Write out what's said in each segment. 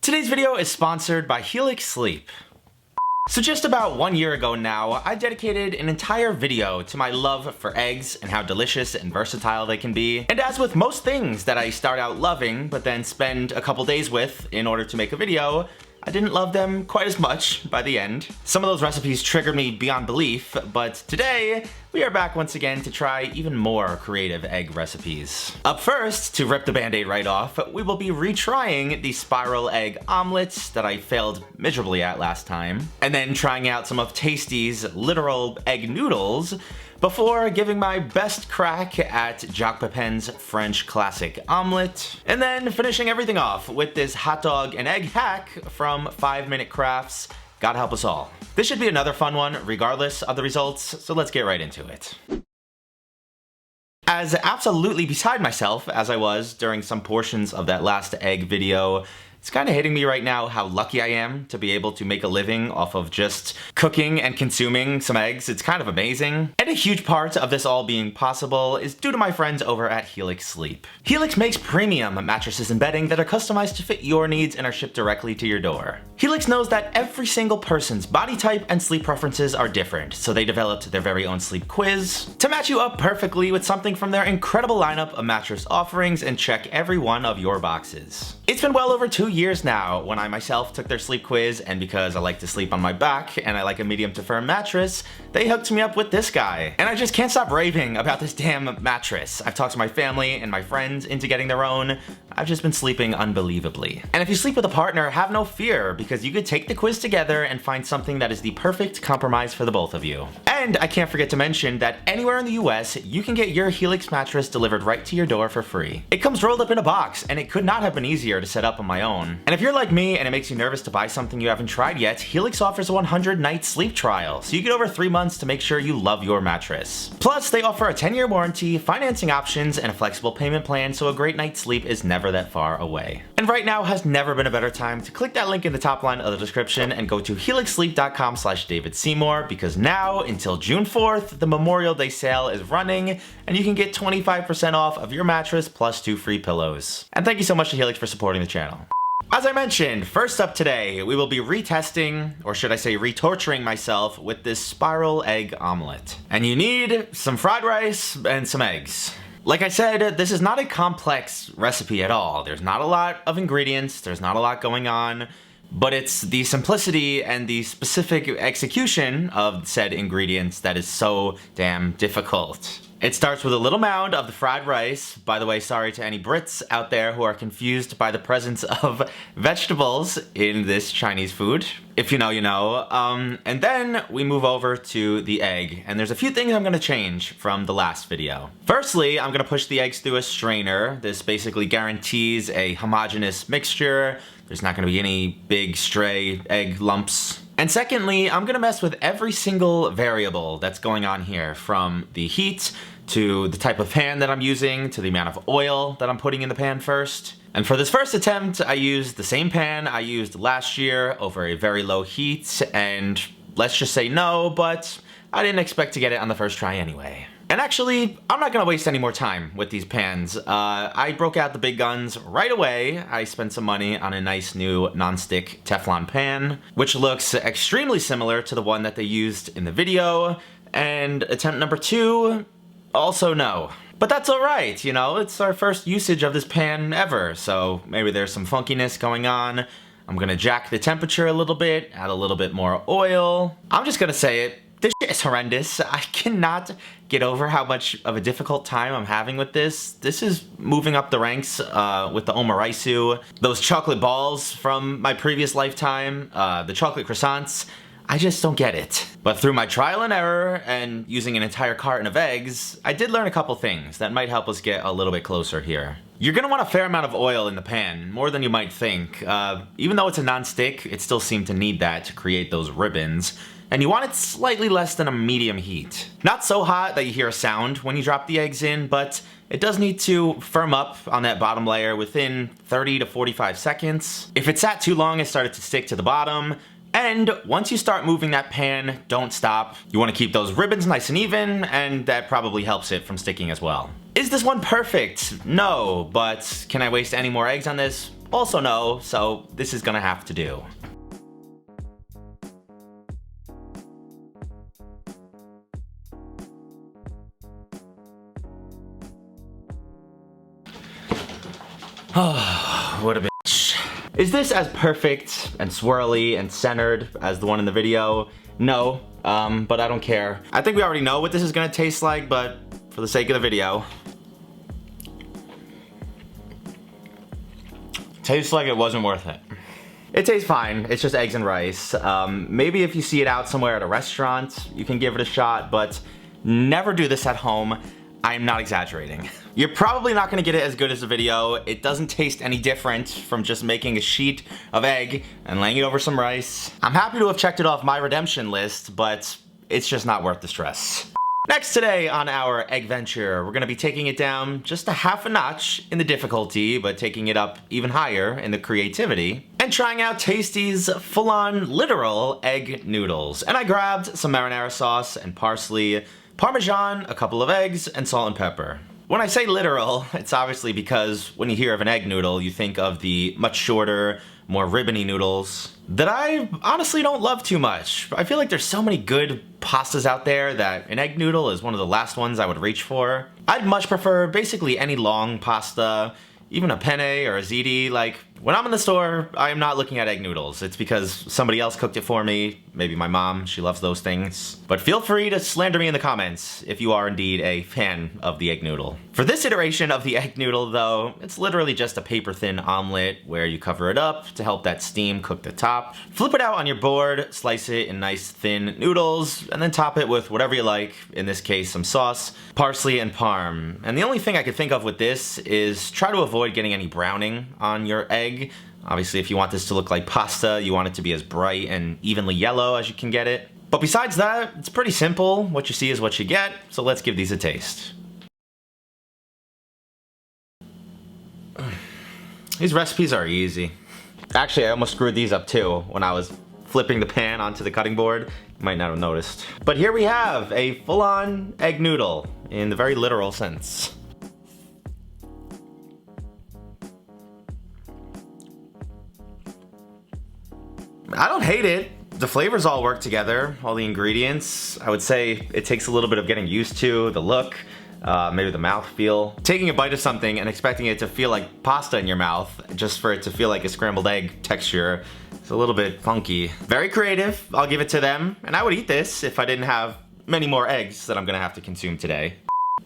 Today's video is sponsored by Helix Sleep. So just about 1 year ago now, I dedicated an entire video to my love for eggs and how delicious and versatile they can be. And as with most things that I start out loving, but then spend a couple days with in order to make a video, I didn't love them quite as much by the end. Some of those recipes triggered me beyond belief, but today, we are back once again to try even more creative egg recipes. Up first, to rip the band-aid right off, we will be retrying the spiral egg omelette that I failed miserably at last time, and then trying out some of Tasty's literal egg noodles, before giving my best crack at Jacques Pepin's French classic omelette, and then finishing everything off with this hot dog and egg hack from 5 Minute Crafts. God help us all. This should be another fun one, regardless of the results, so let's get right into it. As absolutely beside myself as I was during some portions of that last egg video, it's kind of hitting me right now how lucky I am to be able to make a living off of just cooking and consuming some eggs. It's kind of amazing. And a huge part of this all being possible is due to my friends over at Helix Sleep. Helix makes premium mattresses and bedding that are customized to fit your needs and are shipped directly to your door. Helix knows that every single person's body type and sleep preferences are different, so they developed their very own sleep quiz to match you up perfectly with something from their incredible lineup of mattress offerings and check every one of your boxes. It's been well over 2 years now when I myself took their sleep quiz, and because I like to sleep on my back and I like a medium to firm mattress, they hooked me up with this guy. And I just can't stop raving about this damn mattress. I've talked to my family and my friends into getting their own. I've just been sleeping unbelievably. And if you sleep with a partner, have no fear, because you could take the quiz together and find something that is the perfect compromise for the both of you. And I can't forget to mention that anywhere in the US, you can get your Helix mattress delivered right to your door for free. It comes rolled up in a box, and it could not have been easier to set up on my own. And if you're like me and it makes you nervous to buy something you haven't tried yet, Helix offers a 100-night sleep trial, so you get over 3 months to make sure you love your mattress. Plus, they offer a 10-year warranty, financing options, and a flexible payment plan, so a great night's sleep is never that far away. And right now has never been a better time to click that link in the top line of the description and go to helixsleep.com/David Seymour, because now until June 4th, the Memorial Day sale is running, and you can get 25% off of your mattress plus 2 free pillows. And thank you so much to Helix for supporting the channel. As I mentioned, first up today, we will be retesting, or should I say retorturing myself with this spiral egg omelette. And you need some fried rice and some eggs. Like I said, this is not a complex recipe at all. There's not a lot of ingredients, there's not a lot going on, but it's the simplicity and the specific execution of said ingredients that is so damn difficult. It starts with a little mound of the fried rice. By the way, sorry to any Brits out there who are confused by the presence of vegetables in this Chinese food. If you know, you know. And then we move over to the egg, and there's a few things I'm gonna change from the last video. Firstly, I'm gonna push the eggs through a strainer. This basically guarantees a homogeneous mixture. There's not gonna be any big stray egg lumps. And secondly, I'm gonna mess with every single variable that's going on here, from the heat to the type of pan that I'm using to the amount of oil that I'm putting in the pan first. And for this first attempt, I used the same pan I used last year over a very low heat, and let's just say no, but I didn't expect to get it on the first try anyway. And actually, I'm not gonna waste any more time with these pans. I broke out the big guns right away. I spent some money on a nice new non-stick Teflon pan, which looks extremely similar to the one that they used in the video. And attempt number 2, also no. But that's alright, you know, it's our first usage of this pan ever, so maybe there's some funkiness going on. I'm gonna jack the temperature a little bit, add a little bit more oil. I'm just gonna say it. This shit is horrendous. I cannot get over how much of a difficult time I'm having with this. This is moving up the ranks with the omakase, those chocolate balls from my previous lifetime, the chocolate croissants. I just don't get it. But through my trial and error and using an entire carton of eggs, I did learn a couple things that might help us get a little bit closer here. You're gonna want a fair amount of oil in the pan, more than you might think. Even though it's a non-stick, it still seemed to need that to create those ribbons. And you want it slightly less than a medium heat. Not so hot that you hear a sound when you drop the eggs in, but it does need to firm up on that bottom layer within 30 to 45 seconds. If it sat too long, it started to stick to the bottom. And once you start moving that pan, don't stop. You want to keep those ribbons nice and even, and that probably helps it from sticking as well. Is this one perfect? No, but can I waste any more eggs on this? also no, so this is gonna have to do. What a bitch. Is this as perfect and swirly and centered as the one in the video? No, but I don't care. I think we already know what this is gonna taste like, but for the sake of the video. Tastes like it wasn't worth it. It tastes fine, it's just eggs and rice. Maybe if you see it out somewhere at a restaurant, you can give it a shot, but never do this at home. I'm not exaggerating. You're probably not gonna get it as good as the video. It doesn't taste any different from just making a sheet of egg and laying it over some rice. I'm happy to have checked it off my redemption list, but it's just not worth the stress. Next today on our egg venture, we're gonna be taking it down just a half a notch in the difficulty, but taking it up even higher in the creativity, and trying out Tasty's full-on literal egg noodles. And I grabbed some marinara sauce and parsley, Parmesan, a couple of eggs, and salt and pepper. When I say literal, it's obviously because when you hear of an egg noodle, you think of the much shorter, more ribbony noodles that I honestly don't love too much. I feel like there's so many good pastas out there that an egg noodle is one of the last ones I would reach for. I'd much prefer basically any long pasta, even a penne or a ziti. Like, when I'm in the store, I am not looking at egg noodles. It's because somebody else cooked it for me. Maybe my mom, she loves those things. But feel free to slander me in the comments if you are indeed a fan of the egg noodle. For this iteration of the egg noodle though, it's literally just a paper thin omelet where you cover it up to help that steam cook the top. Flip it out on your board, slice it in nice thin noodles, and then top it with whatever you like, in this case some sauce, parsley, and parm. And the only thing I could think of with this is try to avoid getting any browning on your egg. Obviously, if you want this to look like pasta, you want it to be as bright and evenly yellow as you can get it. But besides that, it's pretty simple. What you see is what you get, so let's give these a taste. These recipes are easy. Actually, I almost screwed these up too when I was flipping the pan onto the cutting board. You might not have noticed. But here we have a full-on egg noodle in the very literal sense. I don't hate it. The flavors all work together, all the ingredients. I would say it takes a little bit of getting used to, the look, maybe the mouthfeel. Taking a bite of something and expecting it to feel like pasta in your mouth, just for it to feel like a scrambled egg texture, it's a little bit funky. Very creative, I'll give it to them, and I would eat this if I didn't have many more eggs that I'm gonna have to consume today.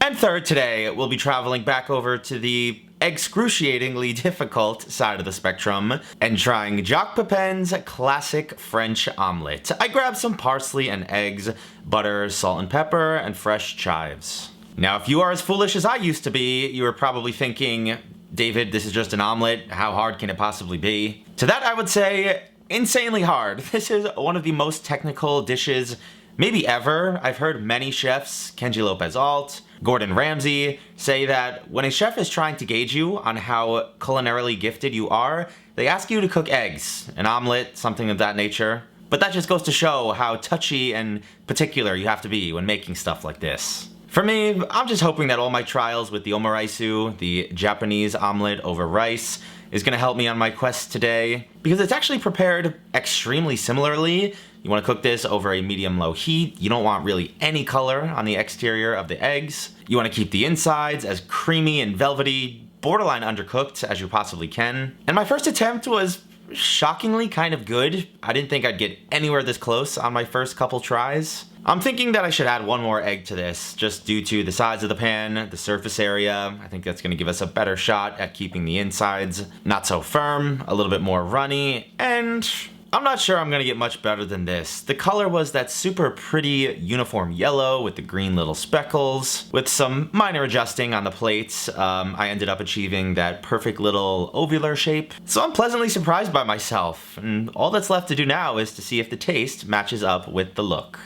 And third today, we'll be traveling back over to the excruciatingly difficult side of the spectrum and trying Jacques Pepin's classic French omelette. I grabbed some parsley and eggs, butter, salt and pepper, and fresh chives. Now, if you are as foolish as I used to be, you are probably thinking, David, this is just an omelette, how hard can it possibly be? To that I would say, insanely hard. This is one of the most technical dishes maybe ever. I've heard many chefs, Kenji Lopez-Alt, Gordon Ramsay, say that when a chef is trying to gauge you on how culinarily gifted you are, they ask you to cook eggs, an omelet, something of that nature. But that just goes to show how touchy and particular you have to be when making stuff like this. For me, I'm just hoping that all my trials with the omaraisu, the Japanese omelet over rice, is gonna help me on my quest today, because it's actually prepared extremely similarly. You wanna cook this over a medium-low heat. You don't want really any color on the exterior of the eggs. You wanna keep the insides as creamy and velvety, borderline undercooked as you possibly can. And my first attempt was shockingly kind of good. I didn't think I'd get anywhere this close on my first couple tries. I'm thinking that I should add one more egg to this, just due to the size of the pan, the surface area. I think that's gonna give us a better shot at keeping the insides not so firm, a little bit more runny, and I'm not sure I'm gonna get much better than this. The color was that super pretty uniform yellow with the green little speckles. With some minor adjusting on the plates, I ended up achieving that perfect little ovular shape. So I'm pleasantly surprised by myself, and all that's left to do now is to see if the taste matches up with the look.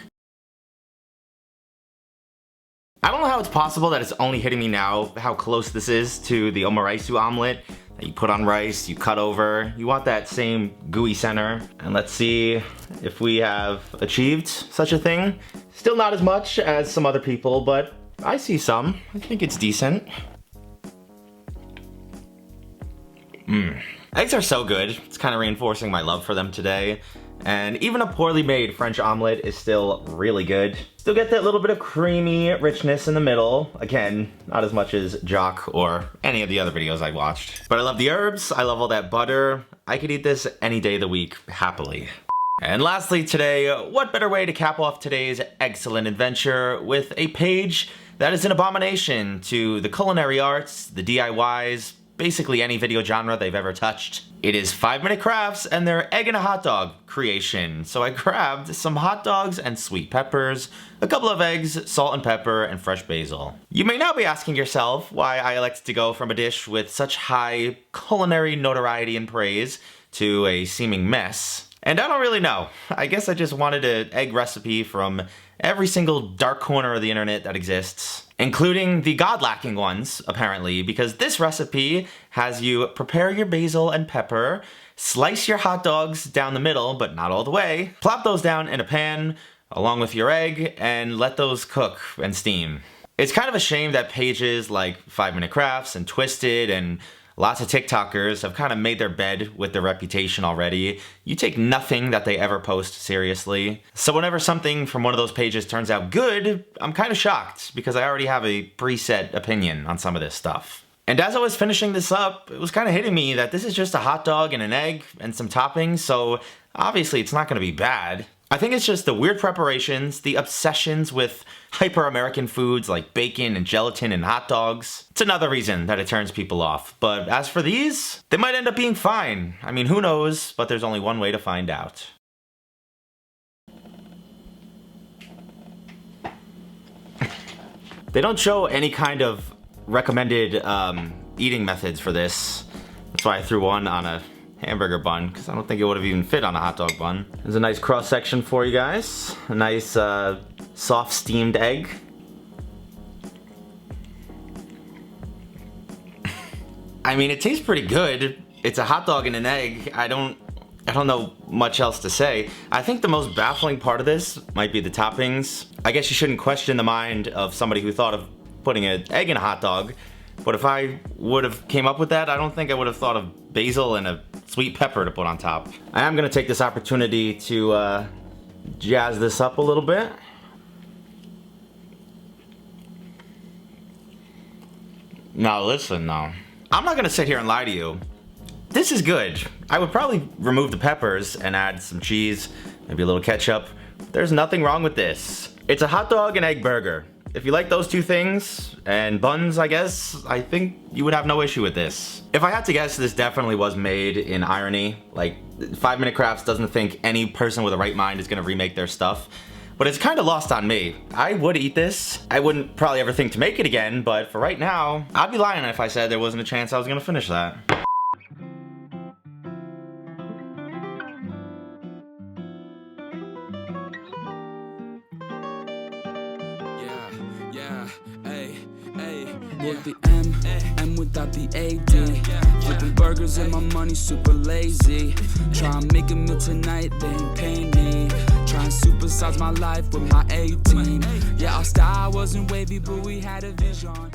I don't know how it's possible that it's only hitting me now how close this is to the omaraisu omelet that you put on rice, you cut over. You want that same gooey center. And let's see if we have achieved such a thing. Still not as much as some other people, but I see some. I think it's decent. Eggs are so good. It's kind of reinforcing my love for them today. And even a poorly made French omelet is still really good. Still get that little bit of creamy richness in the middle. Again, not as much as Jacques or any of the other videos I watched. But I love the herbs, I love all that butter. I could eat this any day of the week, happily. And lastly today, what better way to cap off today's excellent adventure with a page that is an abomination to the culinary arts, the DIYs, basically any video genre they've ever touched. It is 5-minute crafts and their egg and a hot dog creation. So I grabbed some hot dogs and sweet peppers, a couple of eggs, salt and pepper, and fresh basil. You may now be asking yourself why I elected to go from a dish with such high culinary notoriety and praise to a seeming mess. And I don't really know. I guess I just wanted an egg recipe from every single dark corner of the internet that exists, including the god-lacking ones, apparently, because this recipe has you prepare your basil and pepper, slice your hot dogs down the middle, but not all the way, plop those down in a pan, along with your egg, and let those cook and steam. It's kind of a shame that pages like 5-Minute Crafts and Twisted and lots of TikTokers have kind of made their bed with their reputation already. You take nothing that they ever post seriously. So whenever something from one of those pages turns out good, I'm kind of shocked because I already have a preset opinion on some of this stuff. And as I was finishing this up, it was kind of hitting me that this is just a hot dog and an egg and some toppings, so obviously it's not going to be bad. I think it's just the weird preparations, the obsessions with hyper-American foods like bacon and gelatin and hot dogs. It's another reason that it turns people off. But as for these, they might end up being fine. I mean, who knows, but there's only one way to find out. They don't show any kind of recommended eating methods for this. That's why I threw one on a hamburger bun, because I don't think it would have even fit on a hot dog bun. There's a nice cross section for you guys. A nice soft steamed egg. I mean, it tastes pretty good. It's a hot dog and an egg. I don't know much else to say. I think the most baffling part of this might be the toppings. I guess you shouldn't question the mind of somebody who thought of putting an egg in a hot dog. But if I would have came up with that, I don't think I would have thought of basil and a sweet pepper to put on top. I am gonna take this opportunity to jazz this up a little bit. Now listen though, I'm not gonna sit here and lie to you. This is good. I would probably remove the peppers and add some cheese, maybe a little ketchup. There's nothing wrong with this. It's a hot dog and egg burger. If you like those two things, and buns, I guess, I think you would have no issue with this. If I had to guess, this definitely was made in irony. Like, 5-Minute Crafts doesn't think any person with a right mind is gonna remake their stuff. But it's kind of lost on me. I would eat this. I wouldn't probably ever think to make it again, but for right now, I'd be lying if I said there wasn't a chance I was gonna finish that. With the M without the AD. Flipping burgers and my money super lazy. Try and make a meal tonight, they ain't paying me. Try and supersize my life with my A-team. Yeah, our style wasn't wavy, but we had a vision.